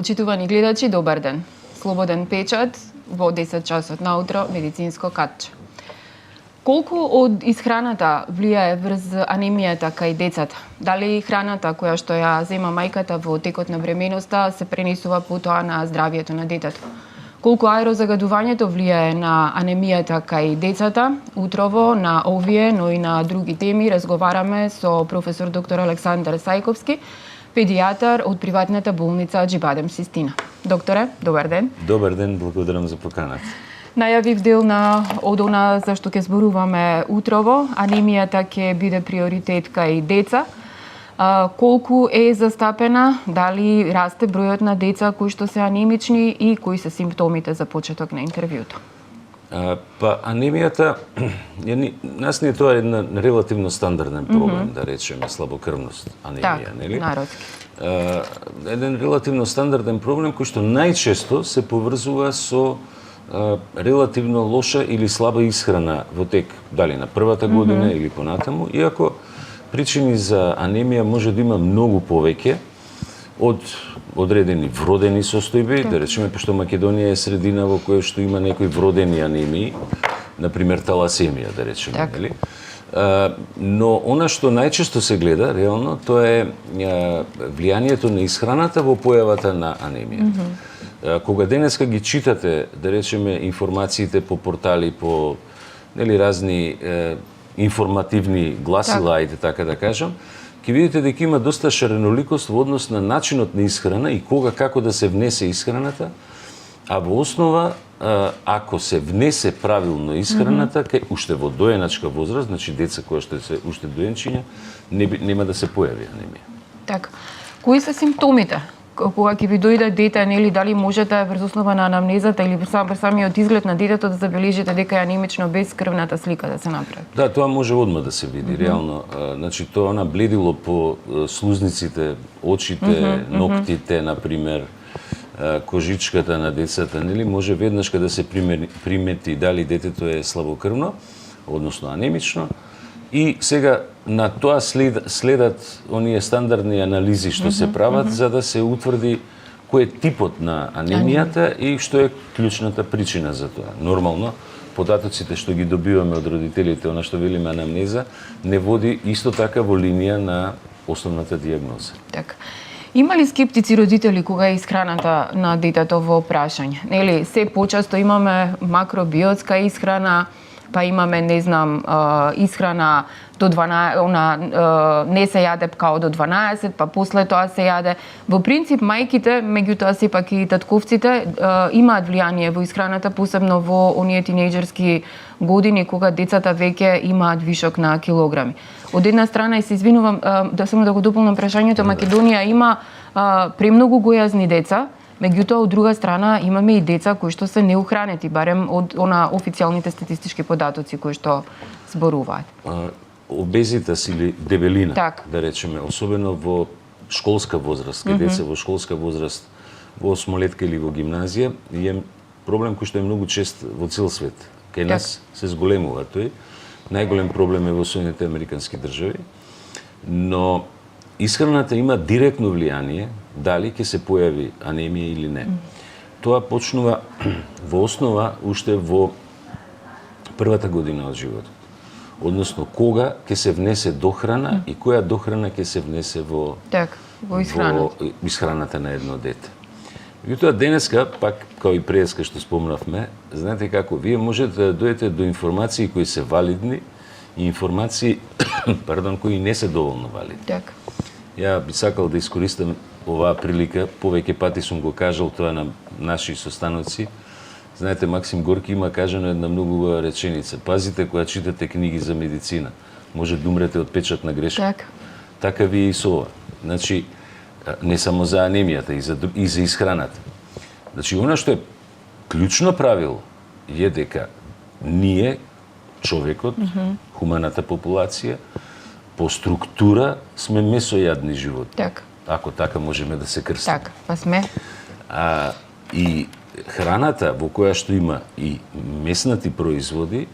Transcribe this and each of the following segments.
Почитувани гледачи, добар ден. Слободен печат во 10 часот наутро медицинско катче. Колку од исхраната влијае врз анемијата кај децата? Дали храната која што ја зема мајката во текот на бременоста се пренесува потоа на здравието на детето? Колку аерозагадувањето влијае на анемијата кај децата? Утрово на овие, но и на други теми разговараме со професор доктор Александар Сајковски, педијатар од приватната болница Џибадем Систина. Докторе, добар ден. Добар ден, благодарам за поканата. Најавив дел на одона за што ќе зборуваме утрово. Анемијата ќе биде приоритет кај деца. Колку е застапена, дали расте бројот на деца кои што се анемични и кои се симптомите за почеток на интервјуто? Анемијата, нас не е тоа една релативно стандарден проблем, да речеме, слабокрвност, анемија, нели? Народски. Еден релативно стандарден проблем кој што најчесто се поврзува со релативно лоша или слаба исхрана во тек, дали на првата година или понатаму, иако причини за анемија може да има многу повеќе од одредени вродени состојби, да речеме, пошто Македонија е средина во која што има некои вродени анемии, например таласемија, да речеме, нели? Но она што најчесто се гледа, реално, тоа е влијанието на исхраната во појавата на анемија. Кога денеска ги читате, да речеме, информациите по портали, по разни информативни гласила, ајде така да кажам, ќе видите дека има доста шареноликост во однос на начинот на исхрана и кога, како да се внесе исхраната, а во основа, ако се внесе правилно исхраната, уште во доеначка возраст, значи деца кои што се уште доенчиња, нема да се појави анемија. Така. Кои се симптомите? Кога ќе ви дојде дете, нели, дали можете врз основа на анамнезата или самиот изглед на детето да забележите дека е анемично без крвната слика да се направи? Да, тоа може одма да се види, реално. Значи, тоа бледило по слузниците, очите, ноктите, например, кожичката на децата, нели, може веднашка да се примети дали детето е слабокрвно, односно анемично. И сега на тоа следат оние стандардни анализи што се прават за да се утврди кој е типот на анемијата и што е клучната причина за тоа. Нормално, податоците што ги добиваме од родителите, она што велиме анамнеза, не води исто така во линија на основната дијагноза. Така. Има ли скептици родители кога е исхраната на детето во прашање? Нели, се почесто имаме макробиотска исхрана, па имаме, не знам, исхрана до 12, не се јаде као до 12, па после тоа се јаде. Во принцип, мајките, меѓутоа сепак и татковците, имаат влијание во исхраната, посебно во оние тинејџерски години, кога децата веќе имаат вишок на килограми. Од една страна, и се извинувам, само да го дополнам прашањето, Македонија има премногу гојазни деца, меѓутоа, од друга страна, имаме и деца кои што се неухранети, барем од официјалните статистички податоци кои што зборуваат. Обезитас или дебелина, так, да речеме, особено во школска возраст, кај деца во школска возраст, во осмолетка или во гимназија, е проблем кој што е многу чест во цел свет. Кај нас се зголемува тој. Најголем проблем е во Соединетите американски држави, но исхраната има директно влијание дали ќе се појави анемија или не. Тоа почнува во основа уште во првата година од животот. Односно, кога ќе се внесе дохрана и која дохрана ќе се внесе во исхраната на едно дете. Меѓутоа, денеска, пак, као и преска што спомнавме, знаете како, вие можете да дојдете до информации кои се валидни и информации, кои не се доволно валидни. Так. Ја би сакал да искористам оваа прилика, повеќе пати сум го кажал тоа на наши состаноци. Знаете, Максим Горки има кажано една многу убава реченица. Пазите кога читате книги за медицина. Може да умрете од печатна грешка. Так. Така ви и со ова. Значи, не само за анемијата, и за исхраната. Значи, она што е клучно правило е дека ние, човекот, хуманата популација, по структура сме месојадни животни. Так. Ако така можеме да се крстиме. Так, па сме. И храната во која што има и меснати производи,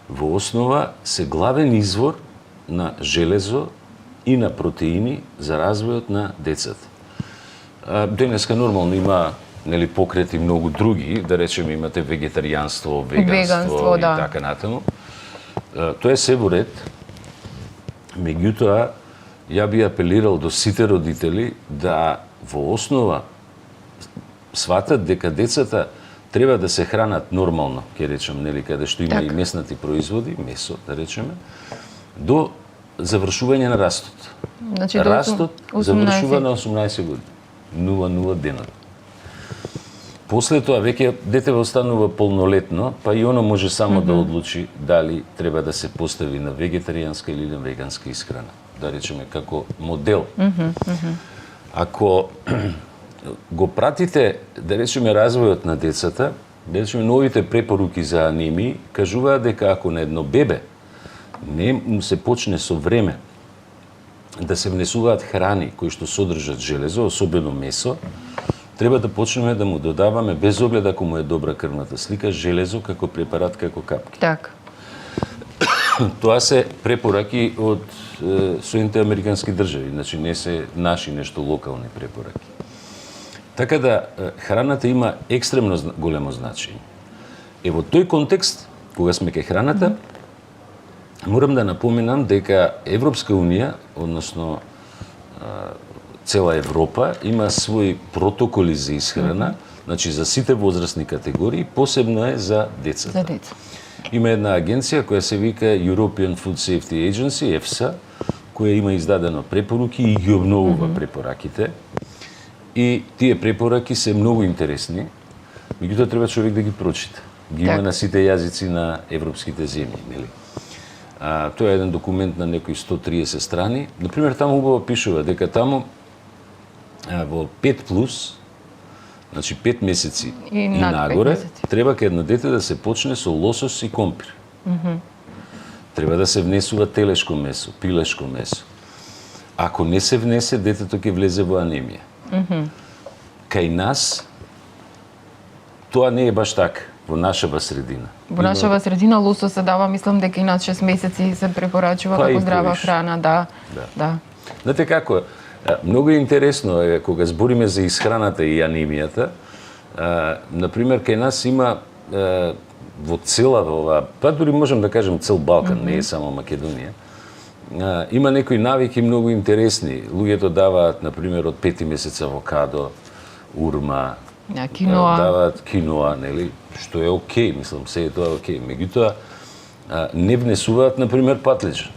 во основа се главен извор на железо и на протеини за развојот на децата. Денеска нормално има нели покрети многу други, да речеме имате вегетаријанство, веганство и да. така натаму. Тоа е се во ред. Меѓутоа, ја би апелирал до сите родители да во основа сватат дека децата треба да се хранат нормално, ќе речем, нели, каде што има и меснати производи, месо, да речеме, до завршување на растот. Значи, Растот завршува на 18 години. 0-0 денот. После тоа веќе детето останува полнолетно, па и оно може само да одлучи дали треба да се постави на вегетаријанска или на веганска исхрана, да речеме како модел. Ако го пратите, да речеме, развојот на децата, да речеме, новите препоруки за анемии кажуваат дека ако на едно бебе не му се почне со време да се внесуваат храни кои што содржат железо, особено месо, треба да почнеме да му додаваме, без оглед ако му е добра крвната слика, железо како препарат, како капки. Така. Тоа се препораки од Соединените американски држави, значи не се наши нешто локални препораки. Така да храната има екстремно големо значење. Е во тој контекст, кога сме кај храната, морам да напоменам дека Европска унија, односно цела Европа, има своји протоколи за исхрана, значи за сите возрастни категории, посебно е за децата. За деца. Има една агенција која се вика European Food Safety Agency, EFSA, која има издадено препоруки и ги обновува препораките. И тие препораки се многу интересни, меѓутоа треба човек да ги прочита. Ги има на сите јазици на европските земји, нели? Тоа е еден документ на некои 130 страни. Например, таму убаво пишува дека таму во 5+, значи 5 месеци и нагоре, треба кај едно дете да се почне со лосос и компир. Треба да се внесува телешко месо, пилешко месо. Ако не се внесе, детето ќе влезе во анемија. Кај нас тоа не е баш така во нашава средина. Во нашава средина лосос се дава, мислам дека и над 6 месеци се препорачува како здрава храна, да. Знаете како, многу е интересно кога збориме за исхраната и анемијата. Например, кај нас има во цела ова, па дури можем да кажем цел Балкан, не е само Македонија. Има некои навики многу интересни. Луѓето даваат, например, од 5 месец авокадо, урма, киноа. Даваат киноа, нели, што е окей, мислам, се е тоа окей. Меѓутоа, не внесуваат, например, патлиџ.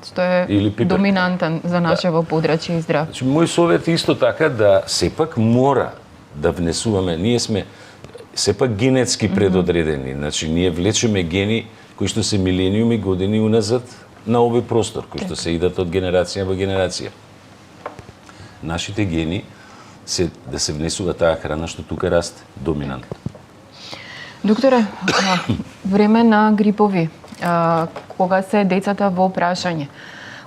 Што е доминантен за нашево подрачје и здрав. Значи, мој совет е исто така да сепак мора да внесуваме, ние сме сепак генетски предодредени, значи ние влечеме гени кои што се милениуми години уназад на овој простор, кои што се идат од генерација во генерација. Нашите гени се да се внесува таа храна што тука расте, доминантно. Докторе, време на грипови, кога се децата во прашање,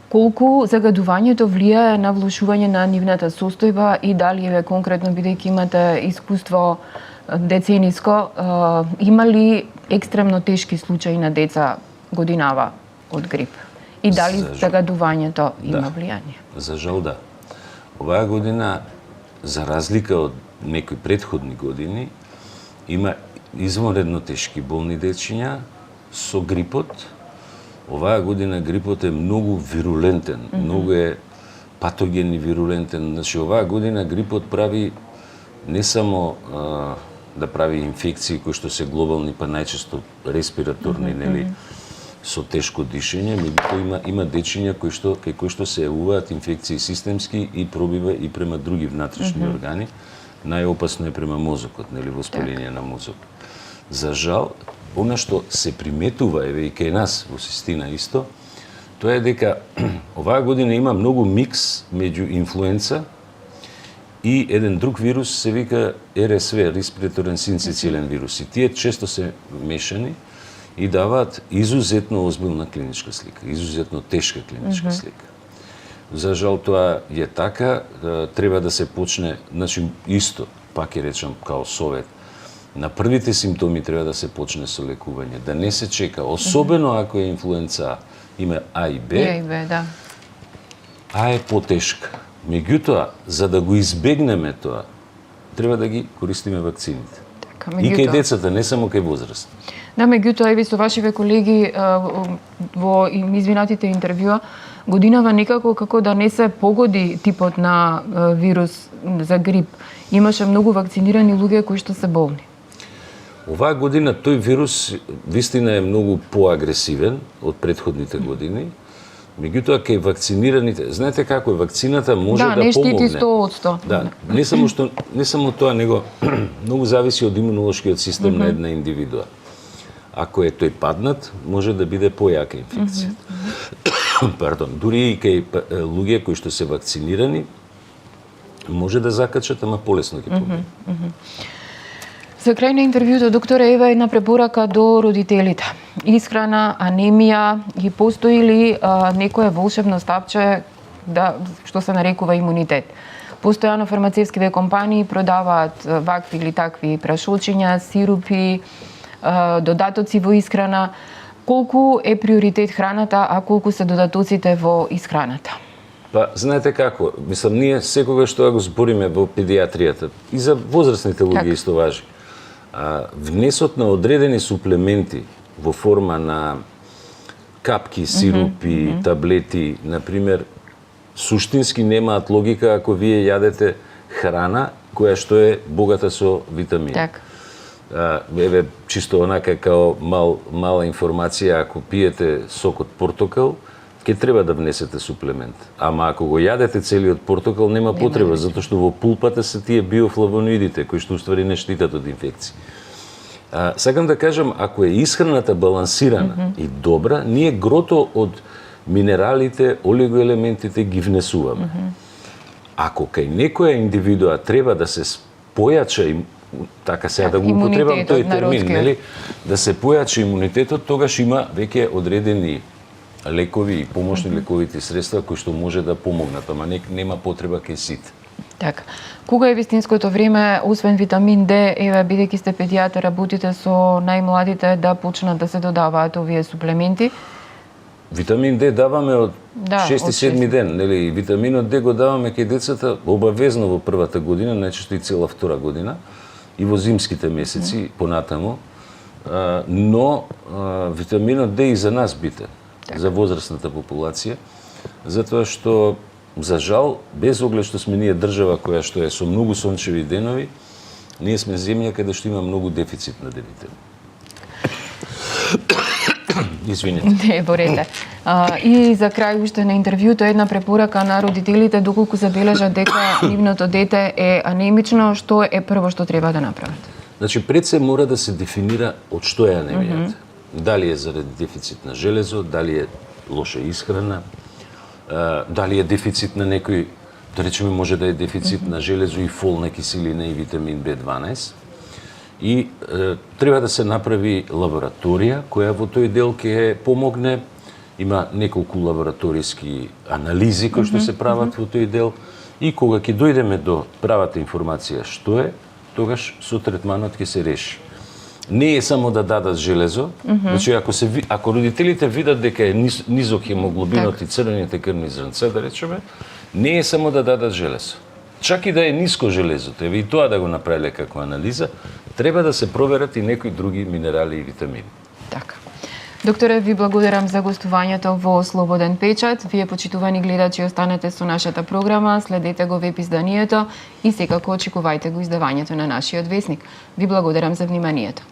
колку загадувањето влијае на влошување на нивната состојба и дали еве конкретно бидејќи имате искуство децениско, има ли екстремно тешки случаи на деца годинава од грип? И дали загадувањето има влијание? За жал да. Оваа година, за разлика од некои претходни години, има извонредно тешки болни дечиња со грипот. Оваа година грипот е многу вирулентен, многу е патоген и вирулентен. Значи, оваа година грипот прави не само да прави инфекции кои што се глобални, па најчесто респираторни, нели, со тешко дишење, меѓутоа има дечиња кај кои што се јавуваат инфекции системски и пробива и према други внатрешни органи. Најопасно е према мозокот, нели, воспаление на мозок. За жал, она што се приметува, еве и кај нас во Систина исто, тоа е дека оваа година има многу микс меѓу инфлуенца и еден друг вирус се вика РСВ, респираторен синцицилен вирус. И тие често се мешани и даваат изузетно озбилна клиничка слика, изузетно тешка клиничка слика. За жал тоа е така, треба да се почне, значи исто, пак ќе речам као совет, на првите симптоми треба да се почне со лекување, да не се чека, особено ако е инфлуенца, има А и Б. Да. А е потешка. Меѓутоа, за да го избегнеме тоа, треба да ги користиме вакцините. Така, И кај децата, не само кај возраст. Да, меѓутоа, еви со вашиве колеги во извинатите интервјуа, годинава некако како да не се погоди типот на вирус за грип. Имаше многу вакцинирани луѓе кои што се болни. Оваа година тој вирус вистина е многу поагресивен од претходните години. Меѓутоа кај вакцинираните, знаете како е, вакцината може да не штити помогне. 100%. Да, не само тоа, него многу зависи од имунолошкиот систем на една индивидуа. Ако е тој паднат, може да биде појака инфекција. Пардон, дури и кај луѓе кои што се вакцинирани, може да закачат, ама полесно ќе помине. За крај на интервјуто, докторе, ева една препорака до родителите. Исхрана, анемија, и постои ли некое волшебно стапче што се нарекува имунитет? Постојано фармацевските компании продаваат вакви или такви прашочиња, сирупи, додатоци во исхрана. Колку е приоритет храната, а колку се додатоците во исхраната? Па, знаете како, мислам, ние секогаш тоа го збориме во педиатријата. И за возрастните луѓе исто важи. Внесот на одредени суплементи во форма на капки, сирупи, таблети, например, суштински немаат логика ако вие јадете храна која што е богата со витамини. Так. Еве, чисто онака као мала информација, ако пиете сок од портокал, ќе треба да внесете суплемент. Ама ако го јадете целиот портокал, нема потреба, затоа што во пулпата се тие биофлавоноидите, кои што уствари не штитат од инфекции. Сакам да кажам, ако е исхраната балансирана и добра, ние грото од минералите, олигоелементите ги внесуваме. Ако кај некоја индивидуа треба да се појача, така сега да го употребам тој термин, нели, да се појача имунитетот, тогаш има веќе одредени лекови и помошни лековити средства кои што може да помогнат, ама нема потреба кај сите. Така. Кога е вистинското време, освен витамин Д, еве бидејќи сте педијатар, работите со најмладите, да почнат да се додаваат овие суплементи? Витамин Д даваме од 6-7 ден, нели? Витаминот Д го даваме кај децата обавезно во првата година, најчесто и цела втора година, и во зимските месеци понатаму, но витаминот Д и за нас битен, за возрастната популација, затоа што за жал, без оглед што сме ние држава која што е со многу сончеви денови, ние сме земја каде што има многу дефицит на D-витамин. Извинете. Не, борете. И за крај уште на интервјуто една препорака на родителите доколку забележат дека нивното дете е анемично, што е прво што треба да направат? Значи, пред се мора да се дефинира од што е анемијата. Дали е заради дефицит на железо, дали е лоша исхрана, дали е дефицит на некој, да речеме, може да е дефицит на железо и фолна киселина и витамин B12. И треба да се направи лабораторија која во тој дел ќе помогне. Има неколку лабораториски анализи кои што се прават во тој дел и кога ќе дојдеме до правата информација што е, тогаш со третманот ќе се реши. Не е само да дадат железо, значи ако родителите видат дека е низок хемоглобинот и црвените крвни зрнца, да речеме, не е само да дадат железо. Чак и да е ниско железото, еве и тоа да го направиле како анализа, треба да се проверат и некои други минерали и витамини. Така. Докторе, ви благодарам за гостувањето во Слободен печат. Вие, почитувани гледачи, останете со нашата програма, следете го веб изданието и секако очекувајте го издавањето на нашиот весник. Ви благодарам за вниманието.